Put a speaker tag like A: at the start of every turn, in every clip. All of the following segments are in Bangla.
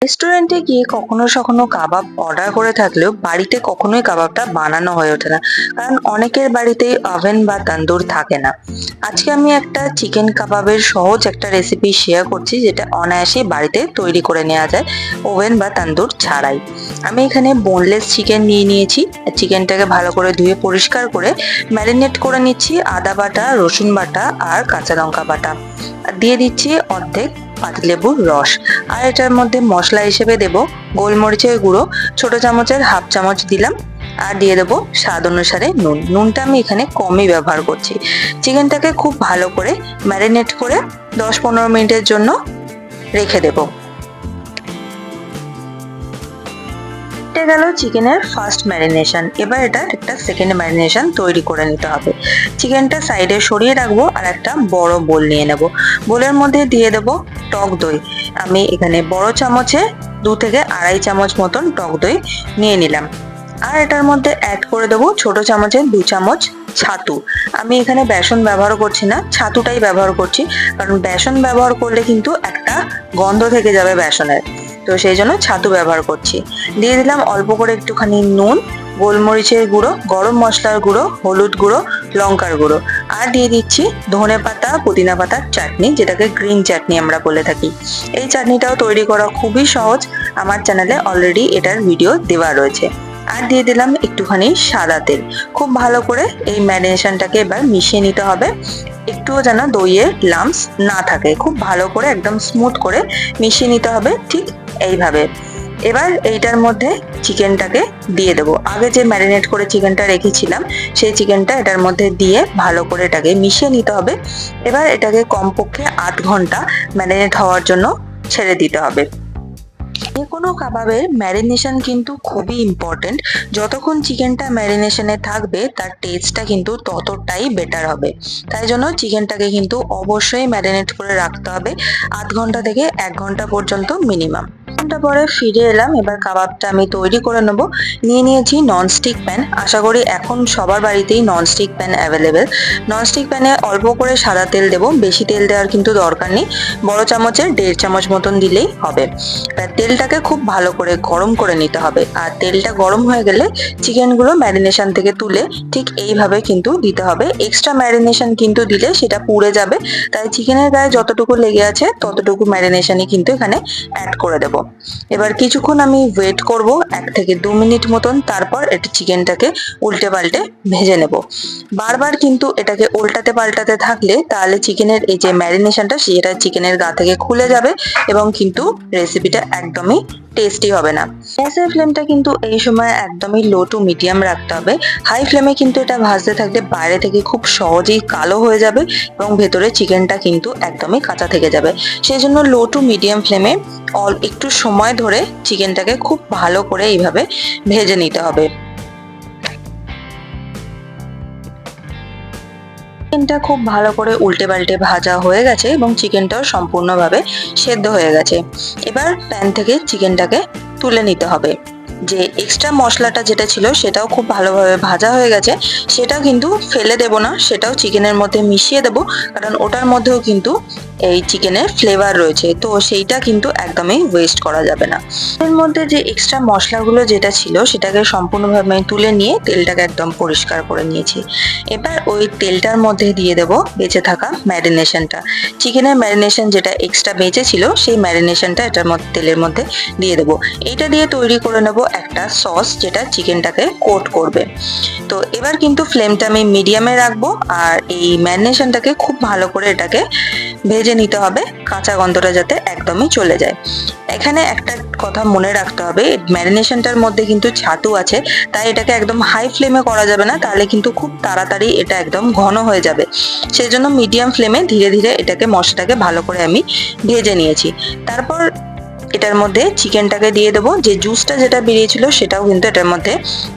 A: রেস্টুরেন্টে গিয়ে কখনো কখনো কাবাব অর্ডার করে থাকলেও বাড়িতে কখনোই কাবাবটা বানানো হয়ে ওঠে না, কারণ অনেকের বাড়িতেই ওভেন বা তন্দুর থাকে না। আজকে আমি একটা চিকেন কাবাবের সহজ একটা রেসিপি শেয়ার করছি, যেটা অনায়াসেই বাড়িতে তৈরি করে নেওয়া যায় ওভেন বা তন্দুর ছাড়াই। আমি এখানে বোনলেস চিকেন নিয়ে নিয়েছি। চিকেনটাকে ভালো করে ধুয়ে পরিষ্কার করে ম্যারিনেট করে নিচ্ছি আদা বাটা, রসুন বাটা আর কাঁচা লঙ্কা বাটা। আর দিয়ে দিচ্ছি অর্ধেক পাতিলেবুর রস। আর এটার মধ্যে মশলা হিসেবে দেব গোলমরিচের গুঁড়ো, ছোট চামচের হাফ চামচ দিলাম। আর দিয়ে দেবো স্বাদ অনুসারে নুন। নুনটা আমি এখানে কমই ব্যবহার করছি। চিকেনটাকে খুব ভালো করে ম্যারিনেট করে 10-15 মিনিটের জন্য রেখে দেবো। এটা গেল চিকেনের ফার্স্ট ম্যারিনেশন। এবার এটা একটা সেকেন্ড ম্যারিনেশন তৈরি করে নিতে হবে। চিকেনটা সাইডে সরিয়ে রাখবো আর একটা বড় বোল নিয়ে নেব। বোলের মধ্যে দিয়ে দেব টক দই। আমি এখানে বড় চামচে 2 থেকে আড়াই চামচ মতন টক দই নিয়ে নিলাম। আর এটার মধ্যে অ্যাড করে দেবো ছোট চামচে 2 চামচ ছাতু। আমি এখানে বেসন ব্যবহার করছি না, ছাতুটাই ব্যবহার করছি, কারণ বেসন ব্যবহার করলে কিন্তু একটা গন্ধ থেকে যাবে বেসনের। তো সেই জন্য ছাতু ব্যবহার করছি। দিয়ে দিলাম অল্প করে একটুখানি নুন, গোলমরিচের গুঁড়ো, গরম মশলার গুঁড়ো, হলুদ গুঁড়ো, লঙ্কার গুঁড়ো। আর দিয়ে দিচ্ছি ধনে পাতা পুদিনা পাতার চাটনি, যেটাকে গ্রিন চাটনি আমরা বলে থাকি। এই চাটনিটাও তৈরি করা খুবই সহজ। আমার চ্যানেলে অলরেডি এটার ভিডিও দেওয়া রয়েছে। আর দিয়ে দিলাম একটুখানি সাদা তেল। খুব ভালো করে এই ম্যারিনেশনটাকে এবার মিশিয়ে নিতে হবে। একটুও যেন দইয়ের লাম্পস না থাকে, খুব ভালো করে একদম স্মুথ করে মিশিয়ে নিতে হবে, ঠিক এইভাবে। এবার এইটার মধ্যে চিকেনটাকে দিয়ে দেবো। আগে যে ম্যারিনেট করে চিকেনটা রেখেছিলাম, সেই চিকেনটা এটার মধ্যে দিয়ে ভালো করে এটাকে মিশিয়ে নিতে হবে। এবার এটাকে কমপক্ষে 8 ঘন্টা ম্যারিনেট হওয়ার জন্য ছেড়ে দিতে হবে। যে কোনো কাবাবের ম্যারিনেশন কিন্তু খুবই ইম্পর্টেন্ট। যতক্ষণ চিকেনটা ম্যারিনেশনে থাকবে তার টেস্টটা কিন্তু ততটাই বেটার হবে। তাই জন্য চিকেনটাকে কিন্তু অবশ্যই ম্যারিনেট করে রাখতে হবে 8 ঘন্টা থেকে 1 ঘন্টা পর্যন্ত মিনিমাম। ঘন্টা পরে ফিরে এলাম। এবার কাবাবটা আমি তৈরি করে নেব। নিয়ে নিয়েছি ননস্টিক প্যান। আশা করি এখন সবার বাড়িতেই ননস্টিক প্যান অ্যাভেলেবেল। ননস্টিক প্যানে অল্প করে সাদা তেল দেবো, বেশি তেল দেওয়ার কিন্তু দরকার নেই। বড় চামচের 1.5 চামচ মতন দিলেই হবে। তেলটাকে খুব ভালো করে গরম করে নিতে হবে। আর তেলটা গরম হয়ে গেলে চিকেনগুলো ম্যারিনেশন থেকে তুলে ঠিক এইভাবে কিন্তু দিতে হবে। এক্সট্রা ম্যারিনেশন কিন্তু দিলে সেটা পুড়ে যাবে, তাই চিকেনের গায়ে যতটুকু লেগে আছে ততটুকু ম্যারিনেশনই কিন্তু এখানে অ্যাড করে দেব। এবার কিছুক্ষণ আমি ওয়েট করব, 1 থেকে 2 মিনিট মতন। তারপর এটা চিকেনটাকে উল্টে পাল্টে ভেজে নেব। বারবার কিন্তু এটাকে উল্টাতে পাল্টাতে থাকলে তাহলে চিকেনের এই যে ম্যারিনেশনটা সেটা চিকেনের গা থেকে খুলে যাবে এবং কিন্তু রেসিপিটা একদমই টেস্টি হবে না। গ্যাসের ফ্লেমটা কিন্তু এই সময় একদমই লো টু মিডিয়াম রাখতে হবে। হাই ফ্লেমে কিন্তু এটা ভাজতে থাকলে বাইরে থেকে খুব সহজেই কালো হয়ে যাবে এবং ভেতরে চিকেনটা কিন্তু একদমই কাঁচা থেকে যাবে। সেই জন্য লো টু মিডিয়াম ফ্লেমে একটু সময় ধরে চিকেনটাকে খুব ভালো করে এইভাবে ভেজে নিতে হবে। চিকেনটা খুব ভালো করে উল্টে পাল্টে ভাজা হয়ে গেছে এবং চিকেনটাও সম্পূর্ণভাবে সেদ্ধ হয়ে গেছে। এবার প্যান থেকে চিকেনটাকে তুলে নিতে হবে। যে এক্সট্রা মশলাটা যেটা ছিল সেটাও খুব ভালোভাবে ভাজা হয়ে গেছে, সেটাও কিন্তু ফেলে দেব না, সেটাও চিকেনের মধ্যে মিশিয়ে দেব, কারণ ওটার মধ্যেও কিন্তু এই চিকেনের ফ্লেভার রয়েছে, তো সেইটা কিন্তু একদমই ওয়েস্ট করা যাবে না। এর মধ্যে যে এক্সট্রা মশলাগুলো যেটা ছিল সেটাকে সম্পূর্ণভাবে তুলে নিয়ে তেলটাকে একদম পরিষ্কার করে নিয়েছি। এবার ওই তেলটার মধ্যে দিয়ে দেব বেঁচে থাকা ম্যারিনেশনটা। চিকেনের ম্যারিনেশন যেটা এক্সট্রা বেঁচে ছিল সেই ম্যারিনেশনটা এটার মধ্যে তেলের মধ্যে দিয়ে দেবো। এইটা দিয়ে তৈরি করে নেব একটা সস, যেটা চিকেনটাকে কোট করবে। তো এবার কিন্তু ফ্লেমটা আমি মিডিয়ামে রাখবো আর এই ম্যারিনেশনটাকে খুব ভালো করে এটাকে ভেজে নিতে হবে, কাঁচা গন্ধটা যাতে একদমই চলে যায়। এখানে একটা কথা মনে রাখতে হবে, ম্যারিনেশনটার মধ্যে কিন্তু ছাতু আছে, তাই এটাকে একদম হাই ফ্লেমে করা যাবে না, তাহলে কিন্তু খুব তাড়াতাড়ি এটা একদম ঘন হয়ে যাবে। সেই জন্য মিডিয়াম ফ্লেমে ধীরে ধীরে এটাকে মশলাটাকে ভালো করে আমি ভেজে নিয়েছি। তারপর এটার মধ্যে চিকেনটাকে দিয়ে দেবো। যে জুসটা যেটা বেরিয়েছিল সেটাও কিন্তু এটার মধ্যে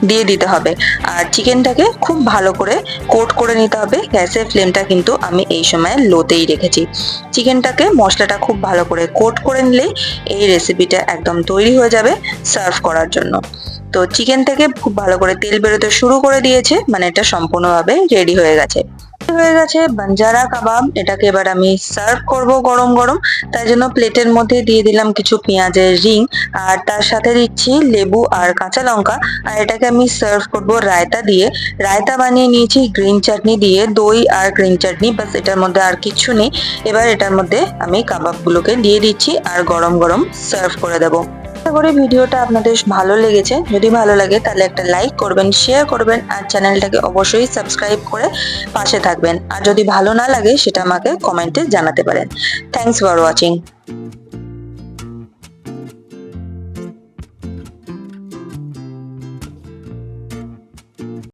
A: দিয়ে দিতে হবে। আর চিকেনটাকে খুব ভালো করে কোট করে নিতে হবে। গ্যাসের ফ্লেমটা কিন্তু আমি এই সময় লোতেই রেখেছি। চিকেনটাকে মশলাটা খুব ভালো করে কোট করে নিলেই এই রেসিপিটা একদম তৈরি হয়ে যাবে সার্ভ করার জন্য। তো চিকেন থেকে খুব ভালো করে তেল বেরোতে শুরু করে দিয়েছে, মানে এটা সম্পূর্ণভাবে রেডি হয়ে গেছে। হয়ে গেছে বাঞ্জারা কাবাব। এটাকে এবার আমি সার্ভ করব গরম গরম। তাই জন্য প্লেটের মধ্যে দিয়ে দিলাম কিছু পেঁয়াজের রিং, আর তার সাথে দিচ্ছি লেবু আর কাঁচা লঙ্কা। আর এটাকে আমি সার্ভ করব রায়তা দিয়ে। রায়তা বানিয়ে নিয়েছি গ্রিন চাটনি দিয়ে, দই আর গ্রিন চাটনি, বাস এটার মধ্যে আর কিছু নেই। এবার এটার মধ্যে আমি কাবাবগুলোকে দিয়ে দিচ্ছি আর গরম গরম সার্ভ করে দেবো। আশা করি ভিডিওটা আপনাদের ভালো লেগেছে। যদি ভালো লাগে তাহলে একটা লাইক করবেন, শেয়ার করবেন আর চ্যানেলটাকে অবশ্যই সাবস্ক্রাইব করে পাশে থাকবেন। আর যদি ভালো না লাগে সেটা আমাকে কমেন্টে জানাতে পারেন। Thanks for watching.